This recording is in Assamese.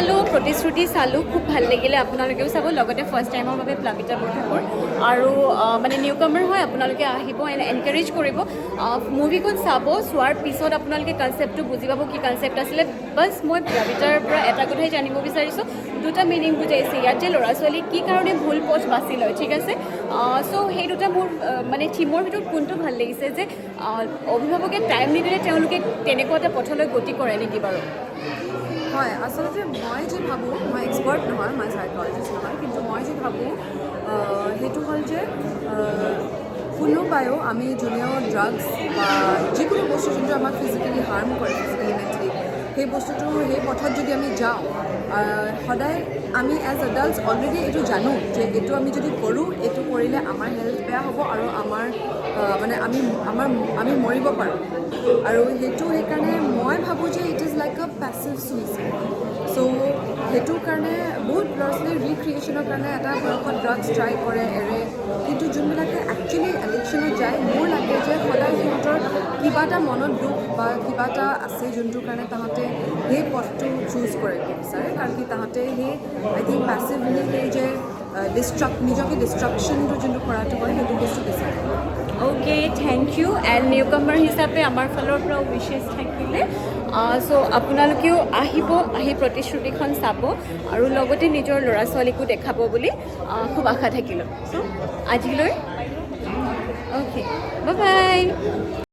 চালোঁ, প্ৰতিশ্ৰুতি চালোঁ, খুব ভাল লাগিলে। আপোনালোকেও চাব, লগতে ফাৰ্ষ্ট টাইমৰ বাবে প্লাবিতা বৰঠাকুৰ আৰু মানে নিউ কামাৰ হয়, আপোনালোকে আহিব এণ্ড এনকাৰেজ কৰিব। মুভিখন চাব, চোৱাৰ পিছত আপোনালোকে কনচেপ্টটো বুজি পাব, কি কনচেপ্ট আছিলে। বাছ মই প্লাবিতাৰ পৰা এটা কথাই জানিব বিচাৰিছোঁ, দুটা মিনিং বুজাইছে ইয়াত যে ল'ৰা ছোৱালী কি কাৰণে ভুল পথ বাছি লয়, ঠিক আছে। চ' সেই দুটা মোৰ মানে থিমৰ ভিতৰত কোনটো ভাল লাগিছে যে অভিভাৱকে টাইম নিদিলে তেওঁলোকে তেনেকুৱা এটা পথলৈ গতি কৰে নেকি বাৰু? হয়, আচলতে মই যি ভাবোঁ, মই এক্সপাৰ্ট নহয়, মই চাইকলজিষ্ট নহয়, কিন্তু মই যি ভাবোঁ সেইটো হ'ল যে কোনোবায়ো আমি যোনেও ড্ৰাগছ বা যিকোনো বস্তু যোনটো আমাক ফিজিকেলি হাৰ্ম কৰে, ফিজিকেলি মেণ্টেলি, সেই বস্তুটো সেই পথত যদি আমি যাওঁ, সদায় আমি এজ এডাল্টছ অলৰেডি এইটো জানো যে এইটো আমি যদি কৰোঁ, এইটো কৰিলে আমাৰ হেল্থ বেয়া হ'ব আৰু মানে আমি মৰিব পাৰোঁ। আৰু সেইকাৰণে মই ভাবোঁ যে it is like a passive suicide. So' সেইটোৰ কাৰণে বহুত ল'ৰা ছোৱালী ৰিক্ৰিয়েশ্যনৰ কাৰণে এটা বয়সত ড্ৰাগছ ট্ৰাই কৰে, এৰে, কিন্তু যোনবিলাকে একচুৱেলি এডিকশ্যনত যায়, মোৰ লাগে যে সদায় সিহঁতৰ কিবা এটা মনত দুখ বা কিবা এটা আছে যোনটোৰ কাৰণে তাহাঁতে সেই পথটো চুজ কৰিব বিচাৰে, কাৰণ কি তাহাঁতে সেই আই থিংক পেছিভলি সেই যে নিজকে ডিষ্ট্ৰাকশ্যনটো যোনটো কৰাটো হয়, সেইটো বস্তু বিচাৰে। Okay, thank you. And newcomer হিচাপে আমাৰ ফালৰ পৰাও উইচেছ থাকিলে। চ' আপোনালোকেও আহিব, আহি প্ৰতিশ্ৰুতিখন চাব আৰু লগতে নিজৰ ল'ৰা ছোৱালীকো দেখাব বুলি খুব আশা থাকিলোঁ। চ' আজিলৈ অ'কে, বাই বাই।